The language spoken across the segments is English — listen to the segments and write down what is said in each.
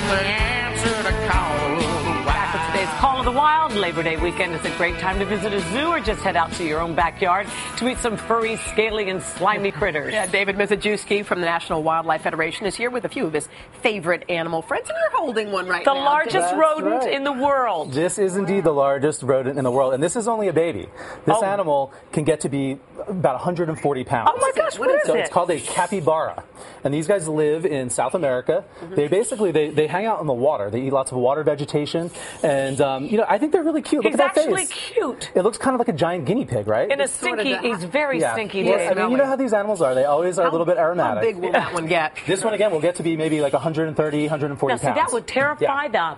got to answer the call. Back with today's Call of the Wild. Labor Day weekend is a great time to visit a zoo or just head out to your own backyard to meet some furry, scaly, and slimy critters. Yeah, David Mizejewski from the National Wildlife Federation is here with a few of his favorite animal friends, and you're holding one right The now. largest rodent in the world. This is indeed the largest rodent in the world, and this is only a baby. This animal can get to be about 140 pounds. Oh my gosh, what is so it? It's called a capybara, and these guys live in South America. They basically they hang out in the water. They eat lots of water vegetation, and I think they're really cute. Look He's at that actually face. cute. It looks kind of like a giant guinea pig, right? In a stinky, he's very stinky. Well, Dave. I mean, you know how these animals are. They always are a little bit aromatic. How big will that one get? This one, again, will get to be maybe like 130, 140 Now, see, pounds. that would terrify the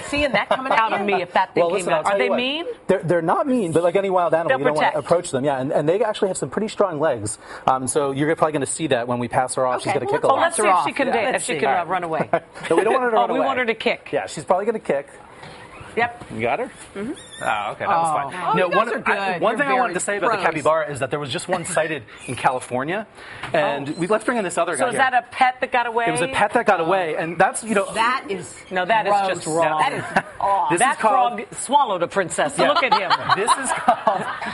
Seeing that coming out of me if that thing came out. Are they mean? They're not mean, but like any wild animal, you don't want protect. to approach them. Yeah, and they actually have some pretty strong legs. So you're probably going to see that when we pass her off. She's going to kick a lot. Let's see if she can, Let's if she see. can run away. So we don't want her to run away. We want her to kick. Yeah, she's probably going to kick. Yep. You got her? Mm-hmm. Oh, okay, that was fine. Oh, you guys are good. One thing I You're wanted to say about the pros. capybara is that there was just one sighted in California, and let's bring in this other guy So is here. that a pet that got away? It was a pet that got away, and that's, That is No, that is gross. just wrong. That is That is called- frog swallowed a princess. So Yeah. look at him.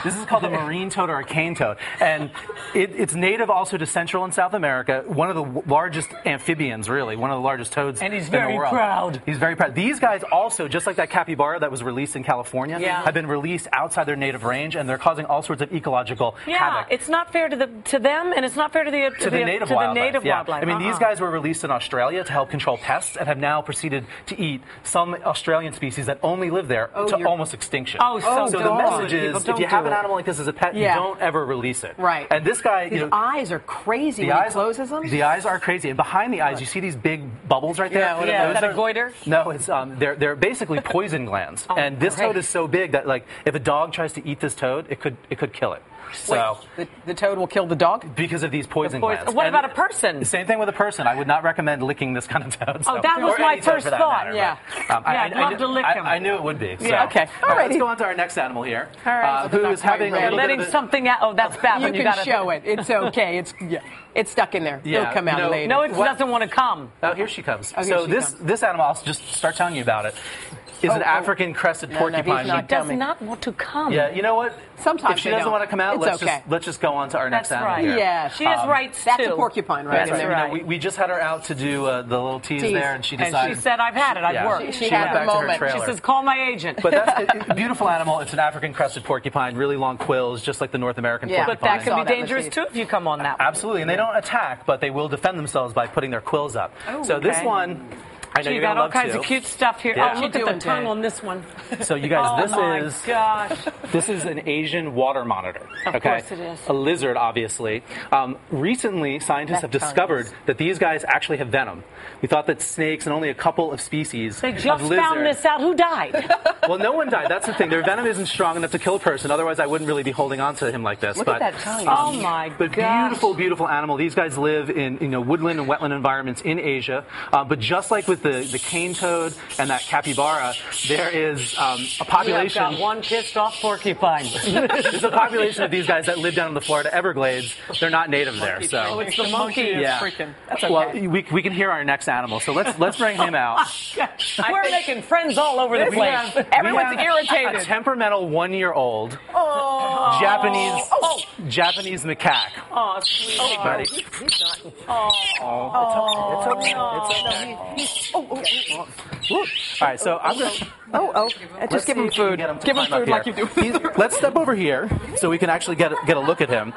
This is called a marine toad or a cane toad, and it's native also to Central and South America. One of the largest amphibians, really, one of the largest toads. And he's in the very world. proud. He's very proud. These guys also, just like that capybara that was released in California, have been released outside their native range, and they're causing all sorts of ecological havoc. It's not fair to them, and it's not fair to the native wildlife. I mean, these guys were released in Australia to help control pests, and have now proceeded to eat some Australian species that only live there to almost extinction. So the message is, if you have an animal like this as a pet, you don't ever release it. Right. And this guy, His eyes are crazy when he closes them. The eyes are crazy, and behind the eyes, you see these big bubbles right there. Is that a goiter? No, it's they're basically poison glands, and this toad is so big that like if a dog tries to eat this toad, it could kill it. So the toad will kill the dog? because of these poison glands. What about a person? Same thing with a person. I would not recommend licking this kind of toad. So. That was Or my any toad first for that thought. matter, Yeah. but, I'd love to lick him. I knew it would be. So. Yeah. Okay. All right, let's go on to our next animal here. All right. Who is having a They're little letting bit of something out. Oh, that's bad. You when can gotta show it. It's okay. It's stuck in there. Yeah, It'll come out later. No, it doesn't want to come. Oh, here she comes. Oh, here so she this animal, I'll just start telling you about it, is an African crested porcupine. he's not Does coming. not want to come. Yeah, you know what? Sometimes if she they doesn't don't. want to come out, It's okay. let's just go on to our next That's animal right. here. Yeah. She has rights That's too. a porcupine, right? That's in right. there. You know, we just had her out to do the little tease Tease. there, and she And decided. she said, I've had it. I've Yeah. worked. She went had back the to her moment. trailer. She says, call my agent. But that's a beautiful animal. It's an African crested porcupine, really long quills, just like the North American porcupine. But that Saw can be that dangerous machine. too if you come on that one. Absolutely, and they don't attack, but they will defend themselves by putting their quills up. So this okay. one, I know You you're got gonna all love kinds too. of cute stuff here. Yeah. Oh, look What you at the doing, tongue Dave? on this one. So you guys, Oh this my is gosh. this is an Asian water monitor. Of course it is. A lizard, obviously. Recently, scientists have discovered that these guys actually have venom. We thought that snakes and only a couple of species They of just lizard. found this out. Who died? Well, no one died. That's the thing. Their venom isn't strong enough to kill a person. Otherwise, I wouldn't really be holding on to him like this. Look but, at that tongue. Oh my But gosh. beautiful, beautiful animal. These guys live in woodland and wetland environments in Asia. But just like with the cane toad and that capybara, there is a We have population. got one pissed off porcupine. There's a population of these guys that live down in the Florida Everglades. They're not native there, Oh, so. it's the monkey. Yeah. That's okay. Well, we can hear our next animal, so let's bring him out. We're making friends all over the place. Everyone's We have irritated. A temperamental 1-year-old Japanese macaque. Oh, sweet. Buddy. All right, so I'm gonna. Just give him food. Give him food like you do. Let's step over here so we can actually get a look at him.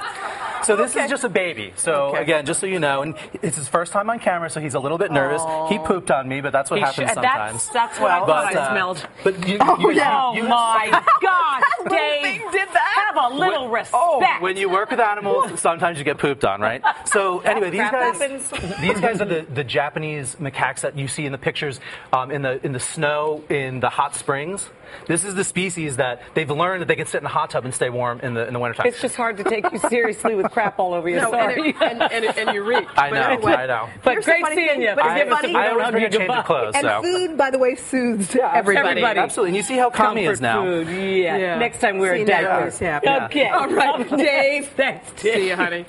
So this is just a baby. So again, just so you know, and it's his first time on camera, so he's a little bit nervous. He pooped on me, but that's what happens sometimes. That's what I thought I smelled. But you my gosh, Dave. thing did that? Have a little respect. when you work with animals, sometimes you get pooped on, right? So anyway, these Crap guys are the Japanese macaques that you see in the pictures in the snow in the hot springs. This is the species that they've learned that they can sit in a hot tub and stay warm in the wintertime. It's just hard to take you seriously with crap all over you. Sorry. And you reek. I know. But Here's great the funny seeing thing, you. but Forgive us if we I don't always hug bring you a change goodbye. of clothes. And So. food, by the way, soothes everybody. Absolutely. And you see how calm he is now. Food. Yeah. Next time we're See, a now dad. he's happy. Okay. All right, Dave. Thanks, Dave. See you, honey.